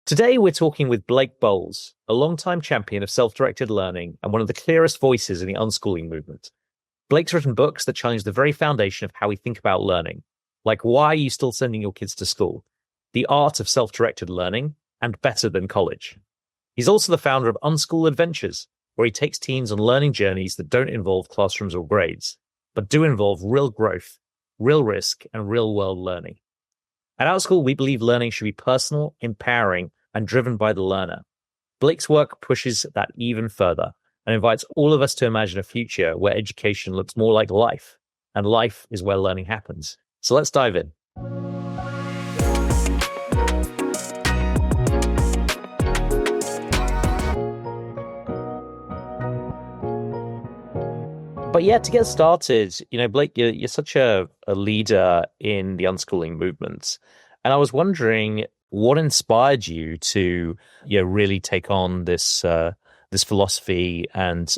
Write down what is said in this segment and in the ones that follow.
Today, we're talking with Blake Boles, a longtime champion of self-directed learning and one of the clearest voices in the unschooling movement. Blake's written books that challenge the very foundation of how we think about learning, like Why Are You Still Sending Your Kids to School?, The Art of Self-Directed Learning, and Better Than College. He's also the founder of Unschool Adventures, where he takes teens on learning journeys that don't involve classrooms or grades, but do involve real growth, real risk, and real-world learning. At Outschool, we believe learning should be personal, empowering, and driven by the learner. Blake's work pushes that even further and invites all of us to imagine a future where education looks more like life, and life is where learning happens. So let's dive in. But yeah, to get started, Blake, you're such a leader in the unschooling movement. And I was wondering what inspired you to really take on this philosophy and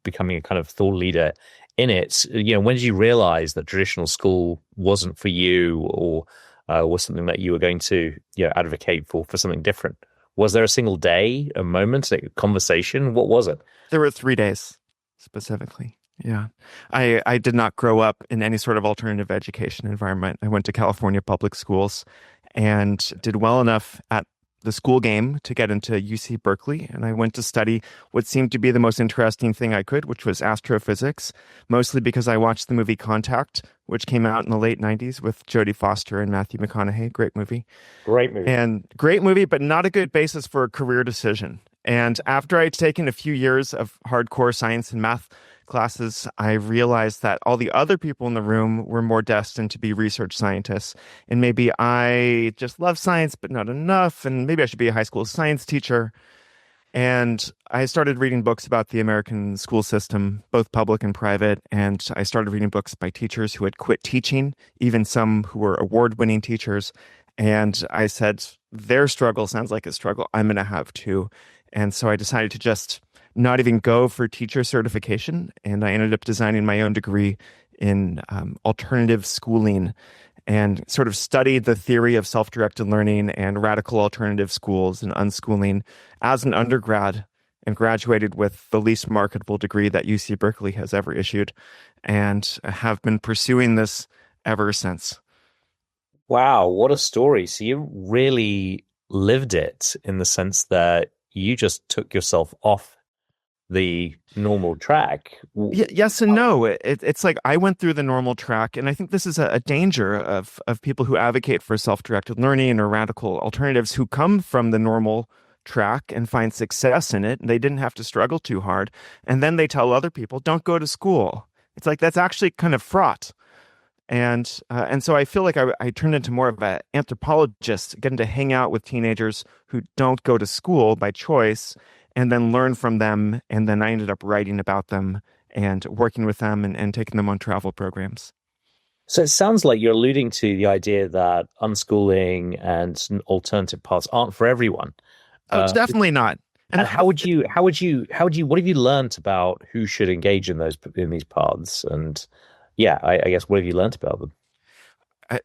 becoming a kind of thought leader in it. When did you realize that traditional school wasn't for you, or was something that you were going to advocate for something different? Was there a single day, a moment, a conversation? What was it? There were 3 days specifically. Yeah. I did not grow up in any sort of alternative education environment. I went to California public schools and did well enough at the school game to get into UC Berkeley. And I went to study what seemed to be the most interesting thing I could, which was astrophysics, mostly because I watched the movie Contact, which came out in the late 90s with Jodie Foster and Matthew McConaughey. Great movie. Great movie, but not a good basis for a career decision. And after I'd taken a few years of hardcore science and math classes, I realized that all the other people in the room were more destined to be research scientists. And maybe I just love science, but not enough. And maybe I should be a high school science teacher. And I started reading books about the American school system, both public and private. And I started reading books by teachers who had quit teaching, even some who were award-winning teachers. And I said, their struggle sounds like a struggle I'm going to have too. And so I decided to just not even go for teacher certification. And I ended up designing my own degree in alternative schooling and sort of studied the theory of self-directed learning and radical alternative schools and unschooling as an undergrad, and graduated with the least marketable degree that UC Berkeley has ever issued, and have been pursuing this ever since. Wow, what a story. So you really lived it, in the sense that you just took yourself off the normal track. Yes and no. It's like I went through the normal track, and I think this is a danger of people who advocate for self-directed learning or radical alternatives who come from the normal track and find success in it, and they didn't have to struggle too hard, and then they tell other people, don't go to school. It's like that's actually kind of fraught. And so I feel like I turned into more of an anthropologist, getting to hang out with teenagers who don't go to school by choice, and then learn from them. And then I ended up writing about them and working with them and taking them on travel programs. So it sounds like you're alluding to the idea that unschooling and alternative paths aren't for everyone. Oh, it's definitely not. And what have you learned about who should engage in these paths? And yeah, I guess, what have you learned about them?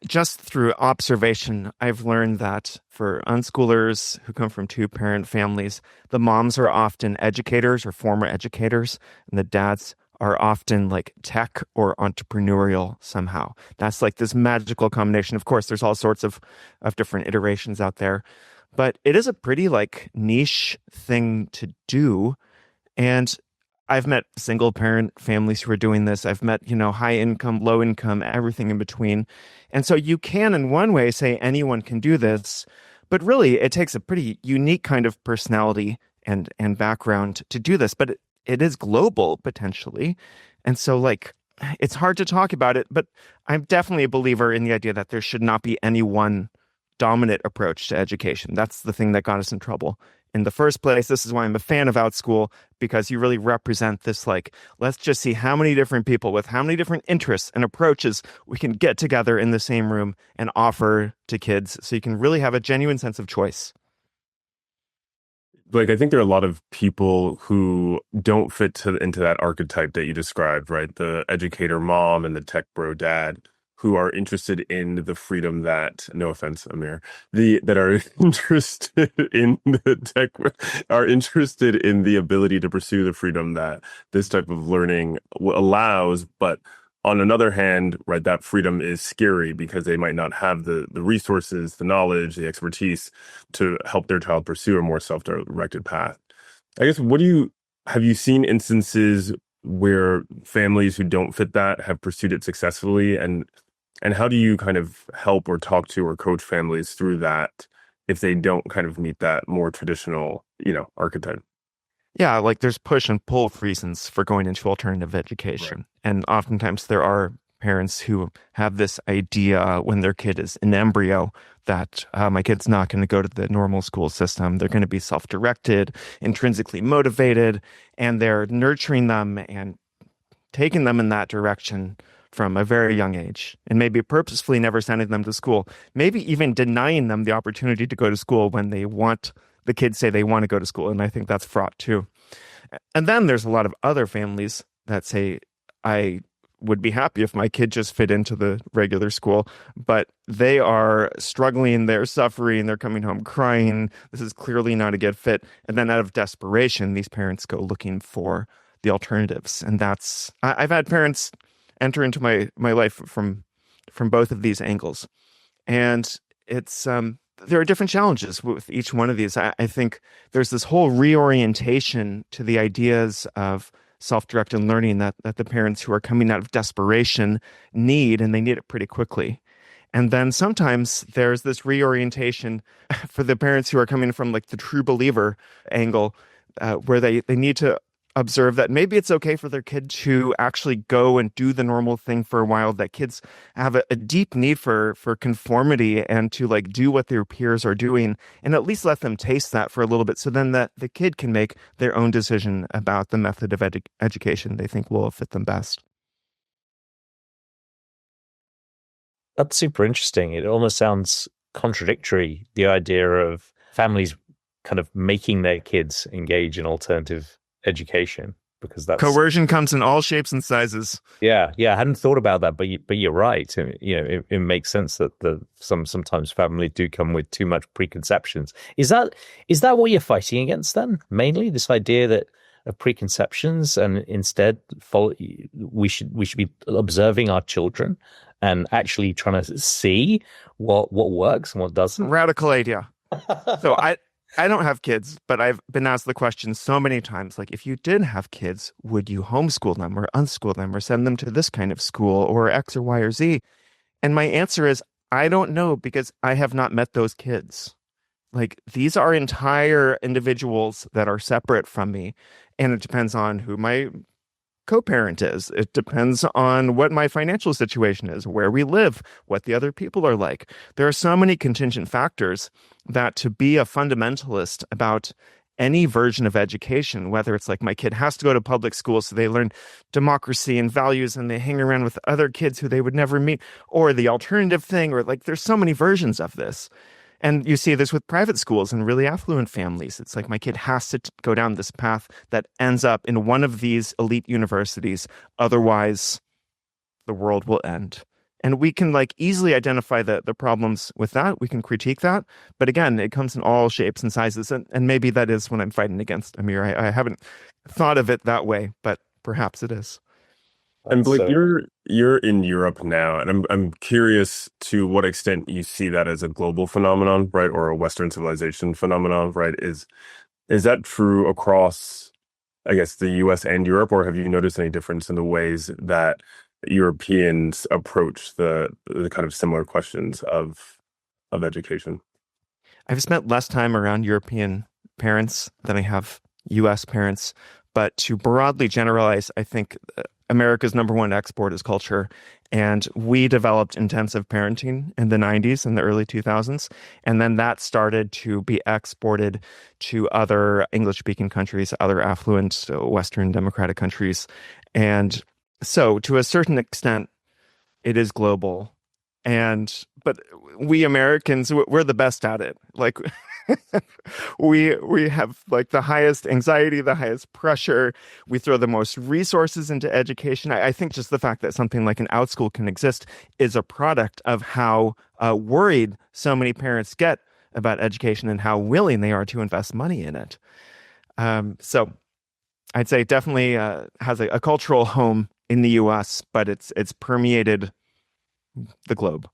Just through observation, I've learned that for unschoolers who come from two-parent families, the moms are often educators or former educators, and the dads are often like tech or entrepreneurial somehow. That's like this magical combination. Of course, there's all sorts of different iterations out there, but it is a pretty like niche thing to do. And I've met single parent families who are doing this. I've met, high income, low income, everything in between. And so you can, in one way, say anyone can do this, but really it takes a pretty unique kind of personality and background to do this. But it is global potentially. And so it's hard to talk about it, but I'm definitely a believer in the idea that there should not be any one dominant approach to education. That's the thing that got us in trouble in the first place. This is why I'm a fan of Outschool, because you really represent this, let's just see how many different people with how many different interests and approaches we can get together in the same room and offer to kids, so you can really have a genuine sense of choice. I think there are a lot of people who don't fit into that archetype that you described, right? The educator mom and the tech bro dad. who are interested in the freedom that, no offense, Amir, that are interested in the tech, are interested in the ability to pursue the freedom that this type of learning allows, but on another hand, right, that freedom is scary because they might not have the resources, the knowledge, the expertise to help their child pursue a more self-directed path. I guess, have you seen instances where families who don't fit that have pursued it successfully? And how do you kind of help or talk to or coach families through that if they don't kind of meet that more traditional, archetype? Yeah, like there's push and pull reasons for going into alternative education. Right. And oftentimes there are parents who have this idea when their kid is an embryo that my kid's not going to go to the normal school system. They're going to be self-directed, intrinsically motivated, and they're nurturing them and taking them in that direction from a very young age, and maybe purposefully never sending them to school, maybe even denying them the opportunity to go to school when the kids say they want to go to school. And I think that's fraught too. And then there's a lot of other families that say, I would be happy if my kid just fit into the regular school, but they are struggling, they're suffering, they're coming home crying. This is clearly not a good fit. And then out of desperation, these parents go looking for the alternatives. And I've had parents enter into my life from both of these angles. And it's, there are different challenges with each one of these. I think there's this whole reorientation to the ideas of self-directed learning that the parents who are coming out of desperation need, and they need it pretty quickly. And then sometimes there's this reorientation for the parents who are coming from like the true believer angle, where they need to observe that maybe it's okay for their kid to actually go and do the normal thing for a while, that kids have a deep need for conformity and to like do what their peers are doing, and at least let them taste that for a little bit, so then that the kid can make their own decision about the method of education they think will fit them best. That's super interesting. It almost sounds contradictory, the idea of families kind of making their kids engage in alternative education, because that's coercion comes in all shapes and sizes. Yeah, I hadn't thought about that, but you're right. It makes sense that sometimes families do come with too much preconceptions. Is that what you're fighting against then? Mainly this idea that of preconceptions, and instead we should be observing our children and actually trying to see what works and what doesn't. Radical idea. So I don't have kids, but I've been asked the question so many times, like, if you did have kids, would you homeschool them or unschool them or send them to this kind of school or X or Y or Z? And my answer is, I don't know, because I have not met those kids. Like, these are entire individuals that are separate from me. And it depends on who my co-parent is. It depends on what my financial situation is, where we live, what the other people are like. There are so many contingent factors that to be a fundamentalist about any version of education, whether it's like my kid has to go to public school so they learn democracy and values and they hang around with other kids who they would never meet, or the alternative thing, or like there's so many versions of this. And you see this with private schools and really affluent families. It's like my kid has to go down this path that ends up in one of these elite universities. Otherwise, the world will end. And we can like easily identify the problems with that. We can critique that. But again, it comes in all shapes and sizes. And maybe that is what I'm fighting against, Amir. I haven't thought of it that way, but perhaps it is. And Blake, you're in Europe now, and I'm curious to what extent you see that as a global phenomenon, right, or a Western civilization phenomenon, right? Is that true across, I guess, the U.S. and Europe, or have you noticed any difference in the ways that Europeans approach the kind of similar questions of education? I've spent less time around European parents than I have U.S. parents, but to broadly generalize, I think America's number one export is culture. And we developed intensive parenting in the 90s and the early 2000s. And then that started to be exported to other English-speaking countries, other affluent Western democratic countries. And so to a certain extent, it is global. But we Americans, we're the best at it. Like, We have like the highest anxiety, the highest pressure. We throw the most resources into education. I think just the fact that something like an Outschool can exist is a product of how worried so many parents get about education and how willing they are to invest money in it. So I'd say it definitely has a cultural home in the US, but it's permeated the globe.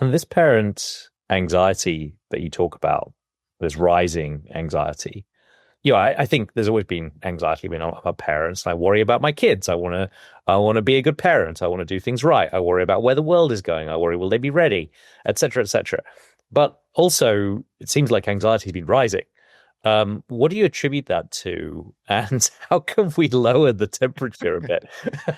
And this parent anxiety that you talk about, this rising anxiety, I think there's always been anxiety. I mean, I'm a parent, and I worry about my kids. I want to be a good parent. I want to do things right. I worry about where the world is going. I worry, will they be ready, etc., etc. But also, it seems like anxiety has been rising. What do you attribute that to, and how can we lower the temperature a bit?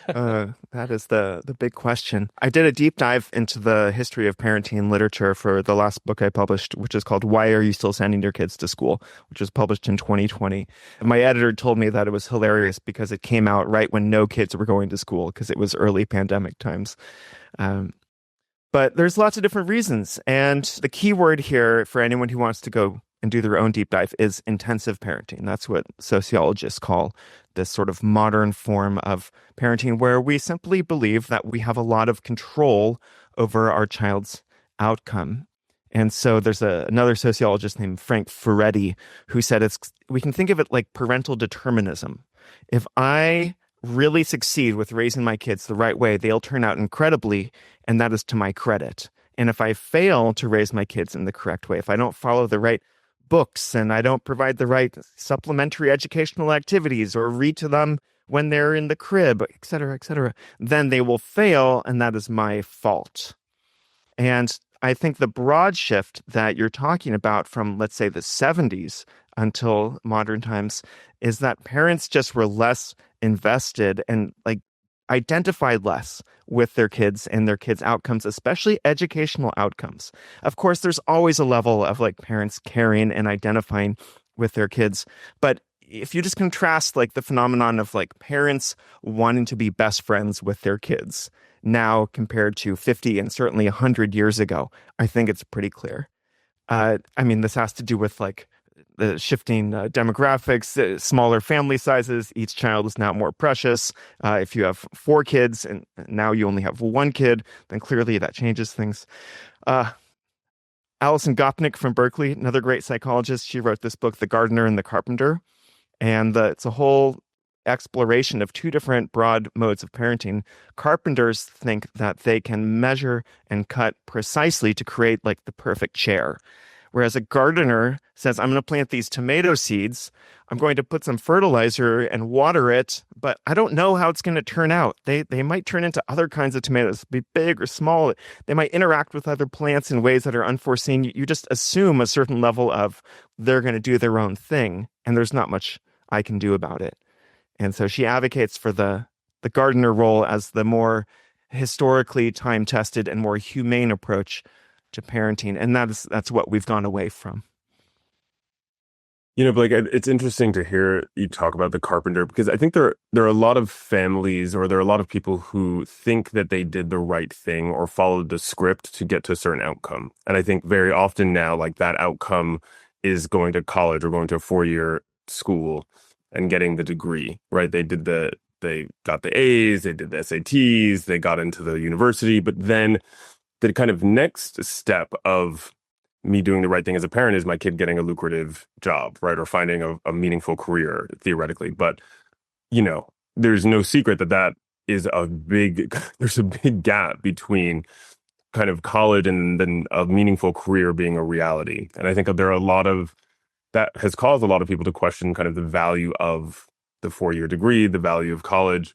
That is the big question. I did a deep dive into the history of parenting literature for the last book I published, which is called Why Are You Still Sending Your Kids to School?, which was published in 2020. And my editor told me that it was hilarious because it came out right when no kids were going to school because it was early pandemic times. But there's lots of different reasons. And the key word here for anyone who wants to go and do their own deep dive is intensive parenting. That's what sociologists call this sort of modern form of parenting, where we simply believe that we have a lot of control over our child's outcome. And so there's another sociologist named Frank Furedi who said we can think of it like parental determinism. If I really succeed with raising my kids the right way, they'll turn out incredibly, and that is to my credit. And if I fail to raise my kids in the correct way, if I don't follow the right books and I don't provide the right supplementary educational activities or read to them when they're in the crib, et cetera, then they will fail, and that is my fault. And I think the broad shift that you're talking about from, let's say, the 70s until modern times is that parents just were less invested and like identified less with their kids and their kids' outcomes, especially educational outcomes. Of course, there's always a level of like parents caring and identifying with their kids. But if you just contrast like the phenomenon of like parents wanting to be best friends with their kids now compared to 50 and certainly 100 years ago, I think it's pretty clear. I mean, this has to do with like the shifting demographics, smaller family sizes. Each child is now more precious. If you have 4 kids and now you only have 1 kid, then clearly that changes things. Alison Gopnik from Berkeley, another great psychologist, she wrote this book, The Gardener and the Carpenter. And it's a whole exploration of 2 different broad modes of parenting. Carpenters think that they can measure and cut precisely to create like the perfect chair. Whereas a gardener says, I'm going to plant these tomato seeds. I'm going to put some fertilizer and water it, but I don't know how it's going to turn out. They might turn into other kinds of tomatoes, be big or small. They might interact with other plants in ways that are unforeseen. You just assume a certain level of they're going to do their own thing, and there's not much I can do about it. And so she advocates for the gardener role as the more historically time-tested and more humane approach to parenting, and that's what we've gone away from. You know, Blake, it's interesting to hear you talk about the carpenter because I think there are a lot of families or there are a lot of people who think that they did the right thing or followed the script to get to a certain outcome. And I think very often now, like that outcome is going to college or going to a 4-year school and getting the degree, right? They got the A's, they did the SATs, they got into the university, but then the kind of next step of me doing the right thing as a parent is my kid getting a lucrative job, right? Or finding a meaningful career, theoretically. But, you know, there's no secret that is there's a big gap between kind of college and then a meaningful career being a reality. And I think that has caused a lot of people to question kind of the value of the 4-year degree, the value of college.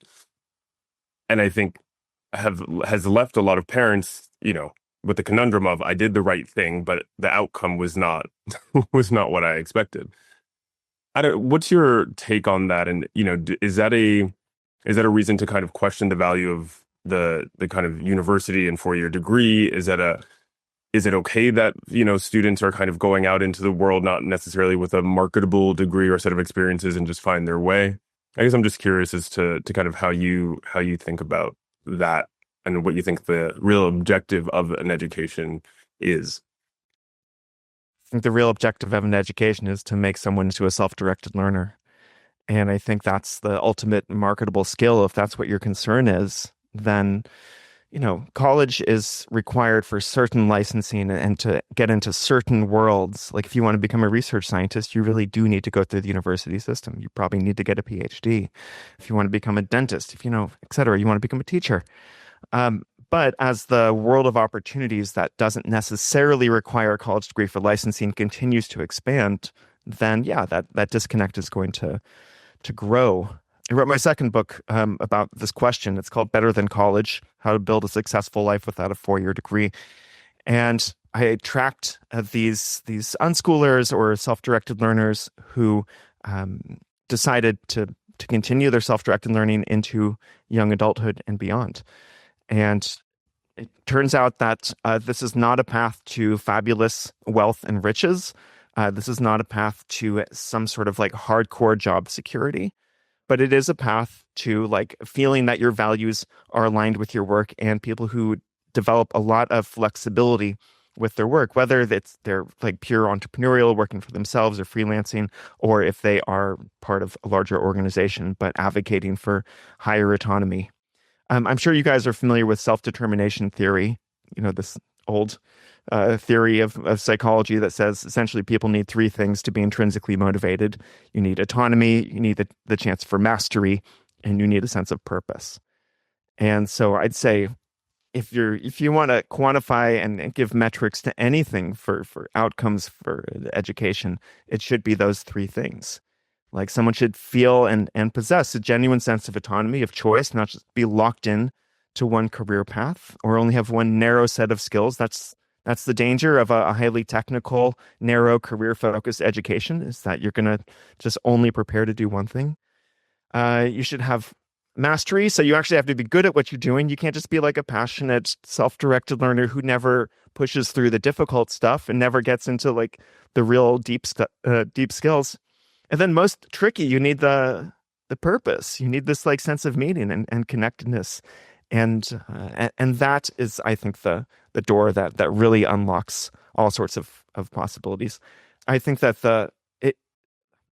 And I think has left a lot of parents, you know, with the conundrum of I did the right thing, but the outcome was not what I expected. What's your take on that? And you know, is that a reason to kind of question the value of the kind of university and 4-year degree? Is it okay that, you know, students are kind of going out into the world not necessarily with a marketable degree or set of experiences and just find their way? I guess I'm just curious as to kind of how you think about that and what you think the real objective of an education is. think the real objective of an education is to make someone into a self-directed learner. And I think that's the ultimate marketable skill. If that's what your concern is, then, college is required for certain licensing and to get into certain worlds. Like if you want to become a research scientist, you really do need to go through the university system. You probably need to get a PhD. If you want to become a dentist, et cetera, you want to become a teacher. But as the world of opportunities that doesn't necessarily require a college degree for licensing continues to expand, then that disconnect is going to grow. I wrote my second book about this question. It's called Better Than College: How to Build a Successful Life Without a 4-Year Degree. And I tracked these unschoolers or self-directed learners who decided to continue their self-directed learning into young adulthood and beyond. And it turns out that this is not a path to fabulous wealth and riches. This is not a path to some sort of like hardcore job security, but it is a path to like feeling that your values are aligned with your work, and people who develop a lot of flexibility with their work, whether they're like pure entrepreneurial, working for themselves or freelancing, or if they are part of a larger organization, but advocating for higher autonomy. I'm sure you guys are familiar with self-determination theory, this old theory of psychology that says essentially people need 3 things to be intrinsically motivated. You need autonomy, you need the chance for mastery, and you need a sense of purpose. And so I'd say if you want to quantify and give metrics to anything for outcomes for education, it should be those 3 things. Like someone should feel and possess a genuine sense of autonomy, of choice, not just be locked in to one career path or only have one narrow set of skills. That's the danger of a highly technical, narrow, career-focused education, is that you're going to just only prepare to do one thing. You should have mastery, so you actually have to be good at what you're doing. You can't just be like a passionate, self-directed learner who never pushes through the difficult stuff and never gets into like the real deep skills. And then most tricky, you need the purpose. You need this like sense of meaning and connectedness. And that is, I think, the door that really unlocks all sorts of possibilities. I think that the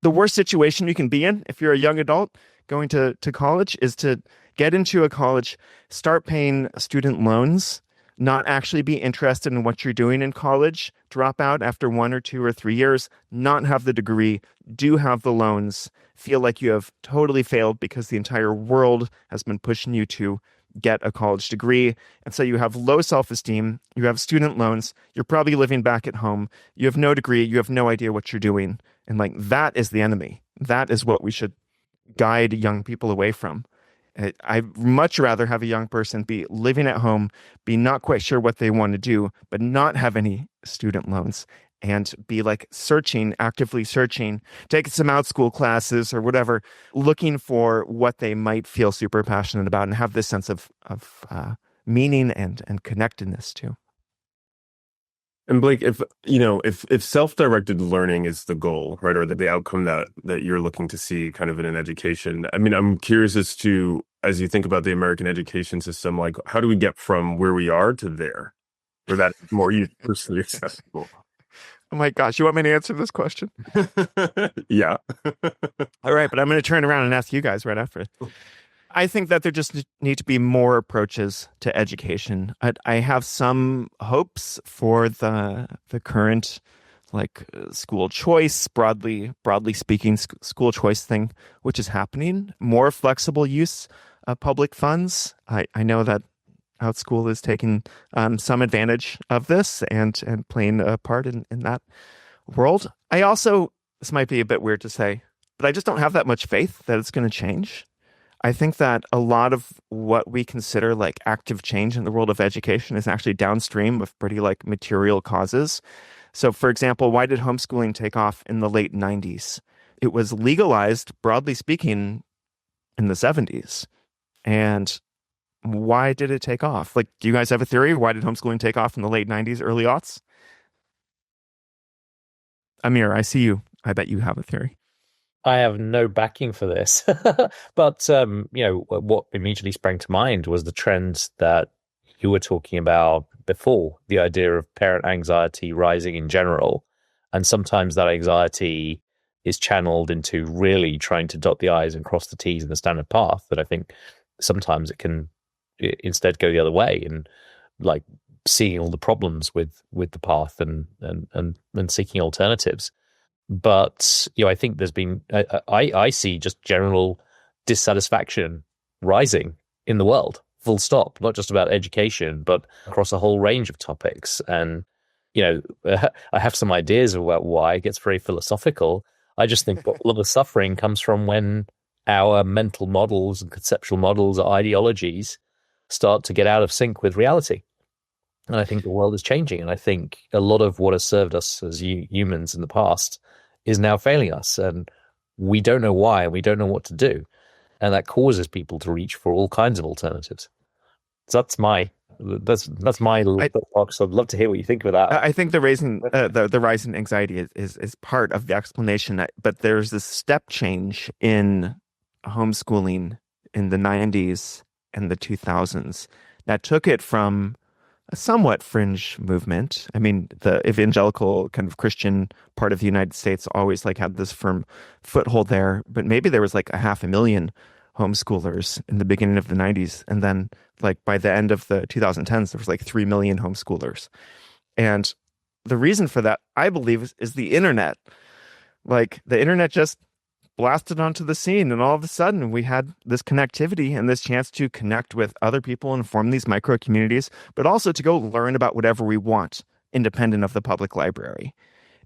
worst situation you can be in if you're a young adult going to college is to get into a college, start paying student loans, not actually be interested in what you're doing in college, drop out after 1 or 2 or 3 years, not have the degree, do have the loans, feel like you have totally failed because the entire world has been pushing you to get a college degree. And so you have low self-esteem, you have student loans, you're probably living back at home, you have no degree, you have no idea what you're doing. And like that is the enemy. That is what we should guide young people away from. I'd much rather have a young person be living at home, be not quite sure what they want to do, but not have any student loans, and be like actively searching, taking some Outschool classes or whatever, looking for what they might feel super passionate about and have this sense of meaning and connectedness too. And Blake, if self-directed learning is the goal, right, or the outcome that you're looking to see kind of in an education, I mean, I'm curious as you think about the American education system, like how do we get from where we are to there, where that is more universally accessible? Oh my gosh, you want me to answer this question? Yeah. All right, but I'm going to turn around and ask you guys right after it. I think that there just need to be more approaches to education. I have some hopes for the current school choice, broadly speaking, school choice thing, which is happening. More flexible use of public funds. I know that Outschool is taking some advantage of this and playing a part in that world. I also, this might be a bit weird to say, but I just don't have that much faith that it's going to change. I think that a lot of what we consider like active change in the world of education is actually downstream of pretty like material causes. So, for example, why did homeschooling take off in the late 90s? It was legalized, broadly speaking, in the 70s. And why did it take off? Like, do you guys have a theory? Why did homeschooling take off in the late 90s, early aughts? Amir, I see you. I bet you have a theory. I have no backing for this, but what immediately sprang to mind was the trend that you were talking about before, the idea of parent anxiety rising in general, And sometimes that anxiety is channeled into really trying to dot the I's and cross the T's in the standard path. But I think sometimes it can instead go the other way, and like seeing all the problems with the path and seeking alternatives. But I think there's been I see just general dissatisfaction rising in the world, full stop, not just about education, but across a whole range of topics. And I have some ideas about why. It gets very philosophical. I just think a lot of the suffering comes from when our mental models and conceptual models, ideologies, start to get out of sync with reality. And I think the world is changing. And I think a lot of what has served us as humans in the past is now failing us. And we don't know why, and we don't know what to do. And that causes people to reach for all kinds of alternatives. So that's my little box. I'd love to hear what you think of that. I think the rise in anxiety is part of the explanation, but there's this step change in homeschooling in the 90s and the 2000s that took it from a somewhat fringe movement. I mean, the evangelical kind of Christian part of the United States always had this firm foothold there, but maybe there was 500,000 homeschoolers in the beginning of the 90s. And then by the end of the 2010s, there was 3 million homeschoolers. And the reason for that, I believe, is the internet. The internet just blasted onto the scene, and all of a sudden we had this connectivity and this chance to connect with other people and form these micro communities, but also to go learn about whatever we want, independent of the public library.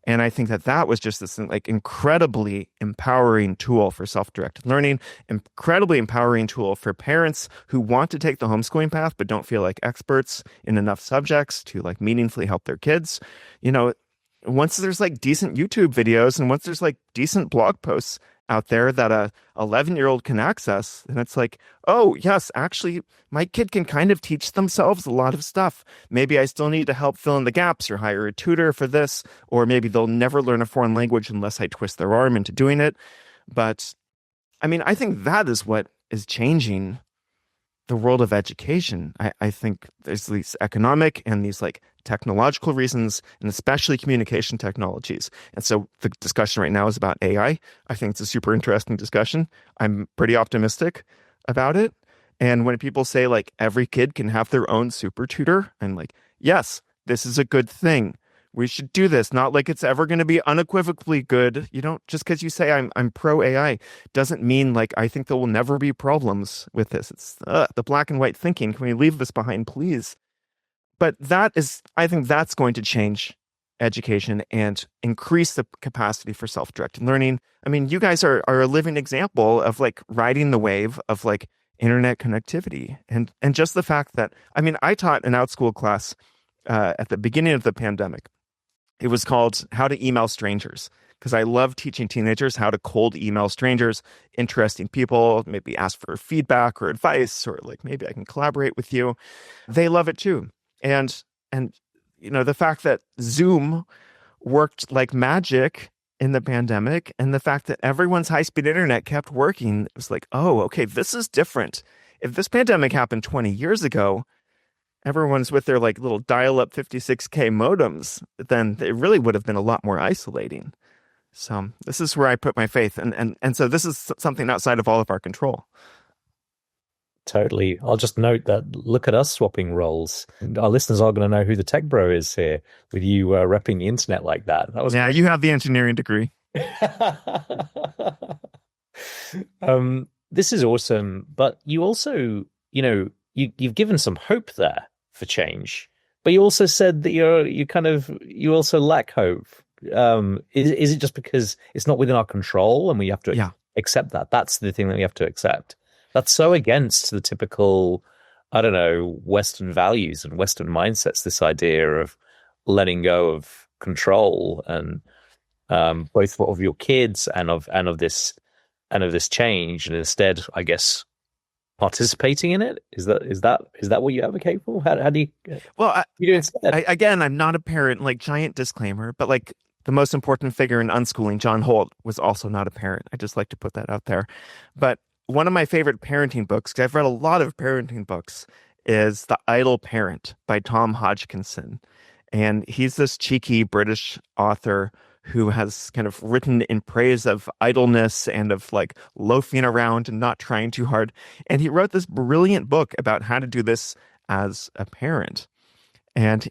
And I think that was just this incredibly empowering tool for self-directed learning, incredibly empowering tool for parents who want to take the homeschooling path but don't feel like experts in enough subjects to meaningfully help their kids. Once there's decent YouTube videos and once there's decent blog posts out there that a 11-year-old can access, and it's oh yes, actually my kid can kind of teach themselves a lot of stuff. Maybe I still need to help fill in the gaps or hire a tutor for this, or maybe they'll never learn a foreign language unless I twist their arm into doing it. But I mean, I think that is what is changing the world of education. I think there's these economic and these technological reasons, and especially communication technologies. And so the discussion right now is about AI. I think it's a super interesting discussion. I'm pretty optimistic about it. And when people say every kid can have their own super tutor, I'm yes, this is a good thing. We should do this. Not it's ever going to be unequivocally good. You don't, just because you say I'm pro AI doesn't mean I think there will never be problems with this. It's the black and white thinking. Can we leave this behind, please? But I think that's going to change education and increase the capacity for self-directed learning. I mean, you guys are a living example of riding the wave of internet connectivity. And just the fact that, I mean, I taught an Outschool class at the beginning of the pandemic. It was called How to Email Strangers, because I love teaching teenagers how to cold email strangers, interesting people, maybe ask for feedback or advice, or maybe I can collaborate with you. They love it too. And the fact that Zoom worked like magic in the pandemic, and the fact that everyone's high-speed internet kept working, it was oh, okay, this is different. If this pandemic happened 20 years ago, everyone's with their little dial-up 56K modems, then it really would have been a lot more isolating. So this is where I put my faith. And so this is something outside of all of our control. Totally. I'll just note that look at us swapping roles. Our listeners are going to know who the tech bro is here with you repping the internet like that. Yeah, you have the engineering degree. This is awesome. But you also, you've given some hope there for change, but you also said that you also lack hope. Is it just because it's not within our control and we have to accept that? That's the thing that we have to accept. That's so against the typical, I don't know, Western values and Western mindsets, this idea of letting go of control and both of your kids and of this change, and instead, I guess, participating in it. Is that what you advocate for? How do you? Well, you do instead? Again, I'm not a parent. Giant disclaimer, but the most important figure in unschooling, John Holt, was also not a parent. I just like to put that out there. But one of my favorite parenting books, because I've read a lot of parenting books, is The Idle Parent by Tom Hodgkinson. And he's this cheeky British author who has kind of written in praise of idleness and of like loafing around and not trying too hard. And he wrote this brilliant book about how to do this as a parent. And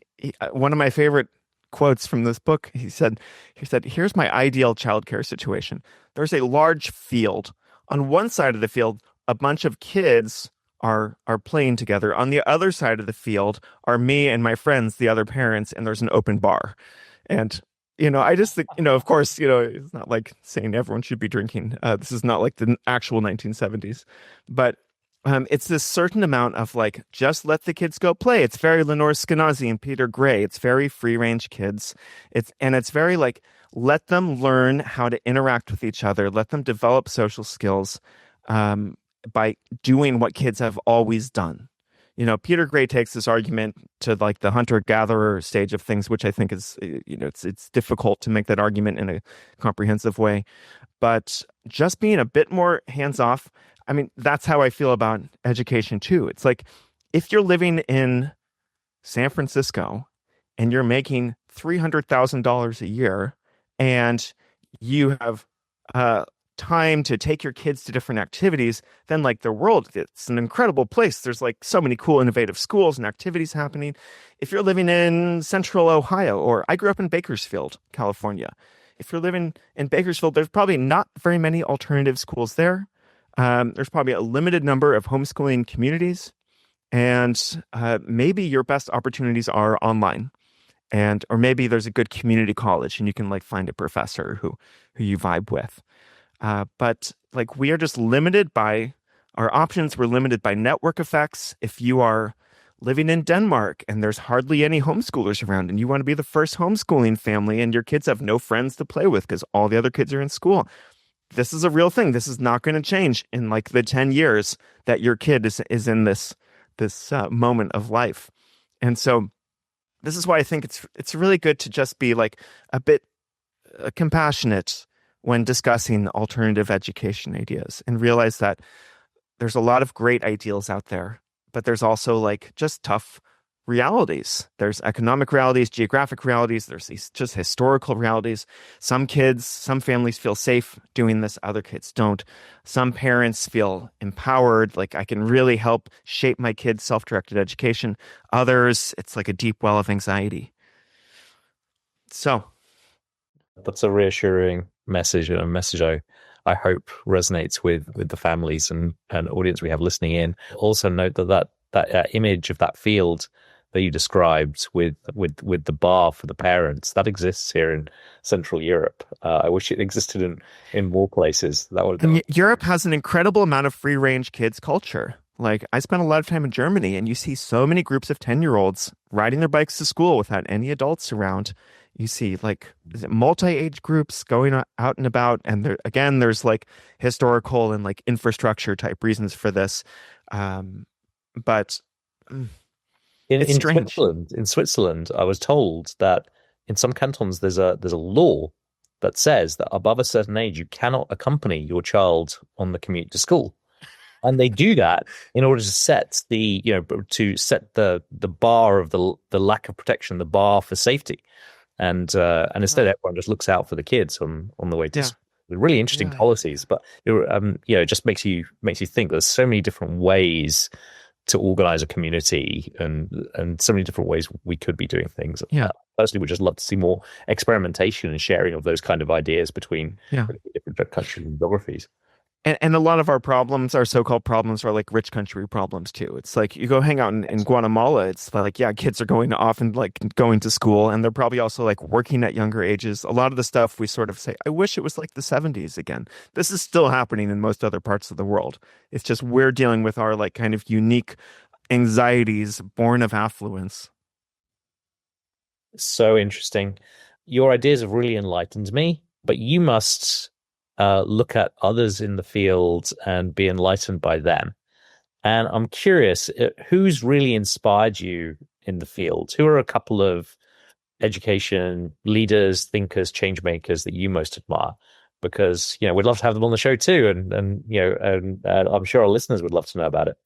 one of my favorite quotes from this book, he said, here's my ideal childcare situation. There's a large field. On one side of the field, a bunch of kids are playing together. On the other side of the field are me and my friends, the other parents, and there's an open bar. And I just think, of course, it's not like saying everyone should be drinking. This is not like the actual 1970s, but it's this certain amount of like, just let the kids go play. It's very Lenore Skenazy and Peter Gray. It's very free range kids. It's very like, let them learn how to interact with each other. Let them develop social skills by doing what kids have always done. Peter Gray takes this argument to like the hunter-gatherer stage of things, which I think is, it's difficult to make that argument in a comprehensive way. But just being a bit more hands-off, I mean, that's how I feel about education too. It's like, if you're living in San Francisco and you're making $300,000 a year and you have time to take your kids to different activities, then like the world, it's an incredible place. There's like so many cool, innovative schools and activities happening. If you're living in central Ohio, or I grew up in Bakersfield, California. If you're living in Bakersfield, there's probably not very many alternative schools there. There's probably a limited number of homeschooling communities, and maybe your best opportunities are online. Or maybe there's a good community college and you can like find a professor who you vibe with. But like, we are just limited by our options. We're limited by network effects. If you are living in Denmark and there's hardly any homeschoolers around and you want to be the first homeschooling family and your kids have no friends to play with because all the other kids are in school, this is a real thing. This is not going to change in like the 10 years that your kid is in this moment of life. And so this is why I think it's really good to just be like a bit compassionate when discussing alternative education ideas and realize that there's a lot of great ideals out there, but there's also like just tough realities. There's economic realities, geographic realities. There's these just historical realities. Some families feel safe doing this. Other kids don't. Some parents feel empowered, like I can really help shape my kids' self-directed education. Others, it's like a deep well of anxiety. So that's a reassuring message, and a message I hope resonates with the families and audience we have listening in. Also note that image of that field that you described with the bar for the parents, that exists here in Central Europe. I wish it existed in more places. Europe has an incredible amount of free range kids culture. Like, I spent a lot of time in Germany, and you see so many groups of 10-year-olds riding their bikes to school without any adults around. You see like multi-age groups going out and about. And there's like historical and like infrastructure type reasons for this. But it's strange. In Switzerland, I was told that in some cantons there's a law that says that above a certain age you cannot accompany your child on the commute to school. And they do that in order to set the bar of the lack of protection, the bar for safety. And instead, everyone just looks out for the kids on the way to school. Really interesting policies, but it just makes you think there's so many different ways to organize a community and so many different ways we could be doing things. Personally, would just love to see more experimentation and sharing of those kind of ideas between different countries and geographies. And a lot of our problems, our so-called problems, are like rich country problems too. It's like you go hang out in Guatemala. It's like, kids are going off and like going to school, and they're probably also like working at younger ages. A lot of the stuff we sort of say, I wish it was like the 70s again. This is still happening in most other parts of the world. It's just we're dealing with our like kind of unique anxieties born of affluence. So interesting. Your ideas have really enlightened me, but you must look at others in the field and be enlightened by them. And I'm curious, who's really inspired you in the field? Who are a couple of education leaders, thinkers, change makers that you most admire? Because we'd love to have them on the show too, and I'm sure our listeners would love to know about it.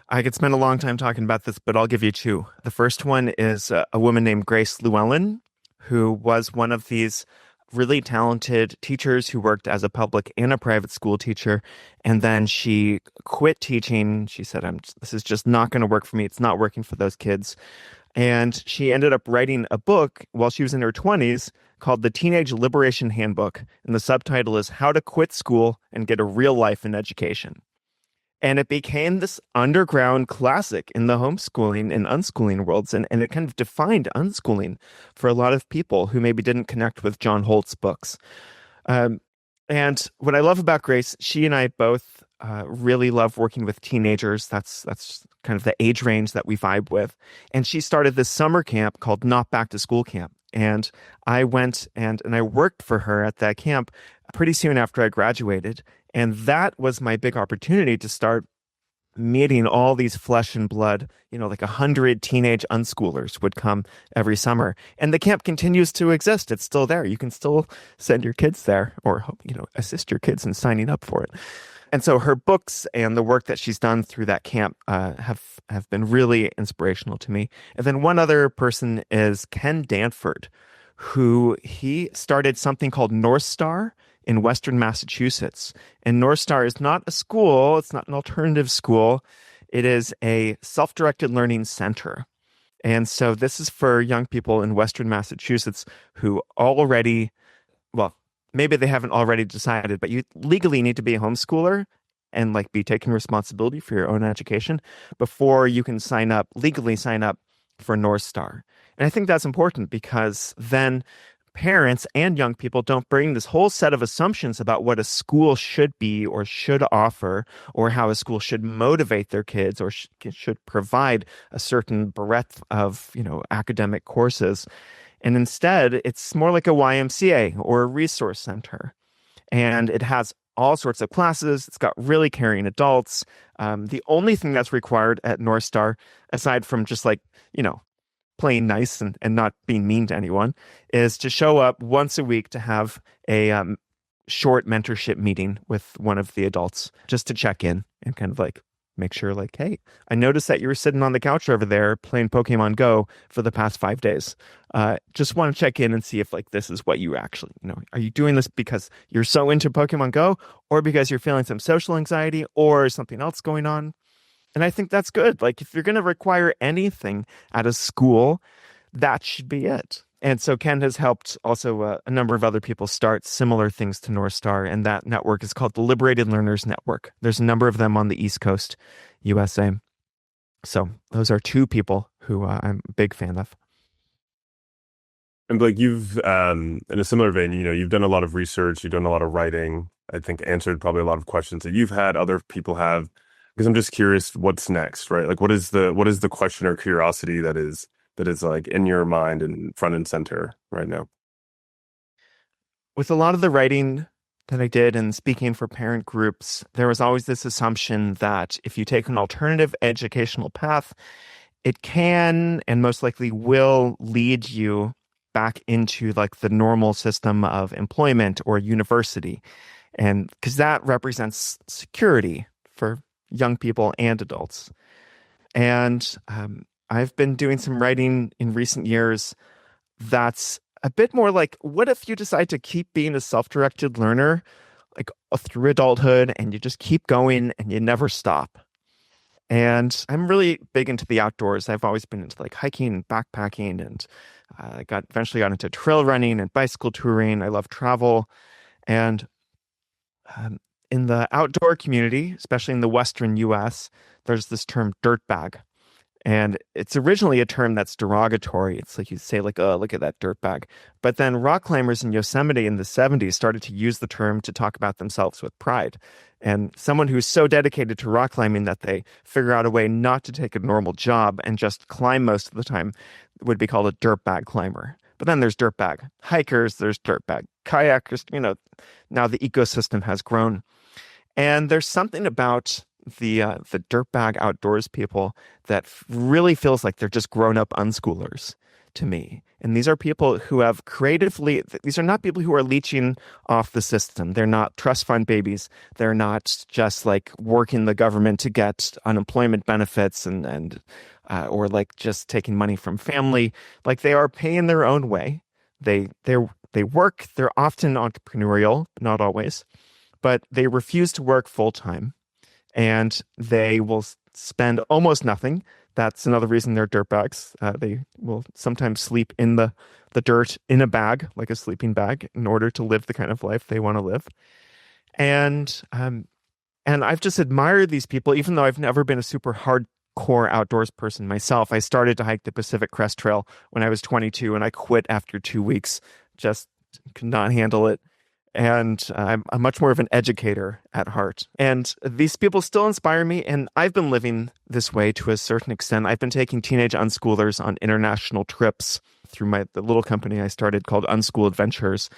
I could spend a long time talking about this, but I'll give you two. The first one is a woman named Grace Llewellyn, who was one of these really talented teachers who worked as a public and a private school teacher. And then she quit teaching. She said, this is just not going to work for me. It's not working for those kids. And she ended up writing a book while she was in her 20s called The Teenage Liberation Handbook. And the subtitle is How to Quit School and Get a Real Life in Education. And it became this underground classic in the homeschooling and unschooling worlds. And it kind of defined unschooling for a lot of people who maybe didn't connect with John Holt's books. And what I love about Grace, she and I both really love working with teenagers. That's kind of the age range that we vibe with. And she started this summer camp called Not Back to School Camp. And I went and I worked for her at that camp pretty soon after I graduated. And that was my big opportunity to start meeting all these flesh and blood, like 100 teenage unschoolers would come every summer. And the camp continues to exist. It's still there. You can still send your kids there or, assist your kids in signing up for it. And so her books and the work that she's done through that camp have been really inspirational to me. And then one other person is Ken Danford, who he started something called North Star in Western Massachusetts. And North Star is not a school. It's not an alternative school. It is a self-directed learning center. And so this is for young people in Western Massachusetts who already, maybe they haven't already decided, but you legally need to be a homeschooler and be taking responsibility for your own education before you can legally sign up for North Star. And I think that's important because then parents and young people don't bring this whole set of assumptions about what a school should be or should offer or how a school should motivate their kids or should provide a certain breadth of, academic courses. And instead, it's more like a YMCA or a resource center. And it has all sorts of classes. It's got really caring adults. The only thing that's required at North Star, aside from just playing nice and not being mean to anyone, is to show up once a week to have a short mentorship meeting with one of the adults just to check in and kind of make sure hey, I noticed that you were sitting on the couch over there playing Pokemon Go for the past 5 days. Just want to check in and see if this is what you actually, are you doing this because you're so into Pokemon Go or because you're feeling some social anxiety or something else going on? And I think that's good. If you're going to require anything at a school, that should be it. And so Ken has helped also a number of other people start similar things to North Star. And that network is called the Liberated Learners Network. There's a number of them on the East Coast, USA. So those are two people who I'm a big fan of. And Blake, you've, in a similar vein, you've done a lot of research, you've done a lot of writing, I think answered probably a lot of questions that you've had, other people have. Because I'm just curious, what's next, right? What is the question or curiosity that is in your mind and front and center right now? With a lot of the writing that I did and speaking for parent groups, there was always this assumption that if you take an alternative educational path, it can and most likely will lead you back into the normal system of employment or university. And because that represents security for young people and adults. And I've been doing some writing in recent years that's a bit more what if you decide to keep being a self-directed learner through adulthood and you just keep going and you never stop? And I'm really big into the outdoors. I've always been into hiking and backpacking, and I eventually got into trail running and bicycle touring. I love travel. And in the outdoor community, especially in the Western US, there's this term dirtbag. And it's originally a term that's derogatory. It's you say oh, look at that dirtbag. But then rock climbers in Yosemite in the 70s started to use the term to talk about themselves with pride. And someone who's so dedicated to rock climbing that they figure out a way not to take a normal job and just climb most of the time would be called a dirtbag climber. But then there's dirtbag hikers, there's dirtbag kayakers. Now the ecosystem has grown. And there's something about the dirtbag outdoors people that really feels like they're just grown-up unschoolers to me. And these are people who have these are not people who are leeching off the system. They're not trust fund babies. They're not just working the government to get unemployment benefits and or just taking money from family. They are paying their own way. They're They work. They're often entrepreneurial, not always, but they refuse to work full time, and they will spend almost nothing. That's another reason they're dirtbags. They will sometimes sleep in the dirt in a bag, like a sleeping bag, in order to live the kind of life they want to live. And I've just admired these people, even though I've never been a super hardcore outdoors person myself. I started to hike the Pacific Crest Trail when I was 22, and I quit after 2 weeks. Just could not handle it. And I'm much more of an educator at heart. And these people still inspire me, and I've been living this way to a certain extent. I've been taking teenage unschoolers on international trips through the little company I started called Unschool Adventures.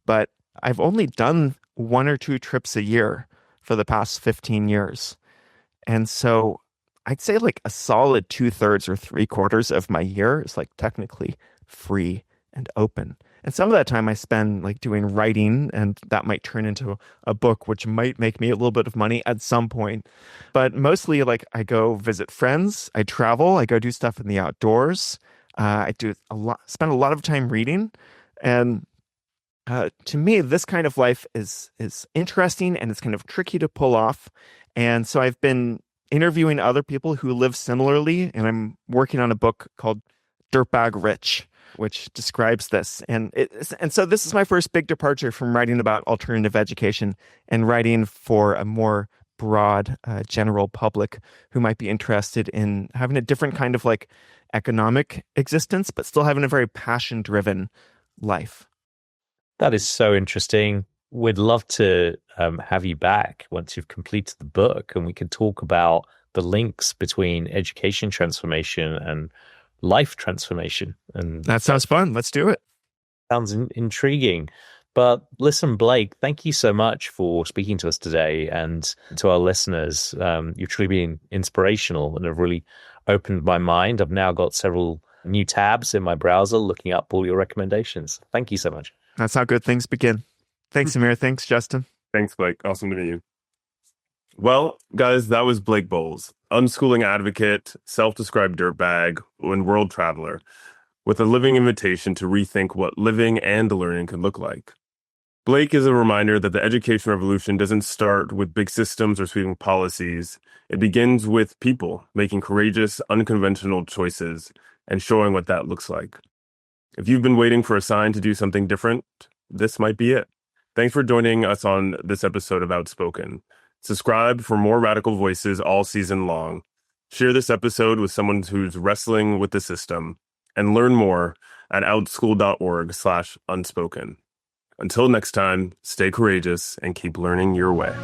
But I've only done 1 or 2 trips a year for the past 15 years. And so I'd say like a solid 2/3 or 3/4 of my year is like technically free and open. And some of that time I spend like doing writing, and that might turn into a book, which might make me a little bit of money at some point. But mostly like I go visit friends, I travel, I go do stuff in the outdoors. I do spend a lot of time reading. And to me, this kind of life is interesting, and it's kind of tricky to pull off. And so I've been interviewing other people who live similarly, and I'm working on a book called Dirtbag Rich, which describes this. And so this is my first big departure from writing about alternative education and writing for a more broad, general public who might be interested in having a different kind of like economic existence, but still having a very passion-driven life. That is so interesting. We'd love to have you back once you've completed the book, and we can talk about the links between education transformation and life transformation. And that sounds fun. Let's do it. Sounds intriguing. But listen, Blake, thank you so much for speaking to us today, and to our listeners. You've truly been inspirational and have really opened my mind. I've now got several new tabs in my browser looking up all your recommendations. Thank you so much. That's how good things begin. Thanks, Amir. Thanks, Justin. Thanks, Blake. Awesome to meet you. Well, guys, that was Blake Boles, unschooling advocate, self-described dirtbag, and world traveler, with a living invitation to rethink what living and learning could look like. Blake is a reminder that the education revolution doesn't start with big systems or sweeping policies. It begins with people making courageous, unconventional choices and showing what that looks like. If you've been waiting for a sign to do something different, this might be it. Thanks for joining us on this episode of Outspoken. Subscribe for more radical voices all season long. Share this episode with someone who's wrestling with the system, and learn more at outschool.org/unspoken. Until next time, stay courageous and keep learning your way.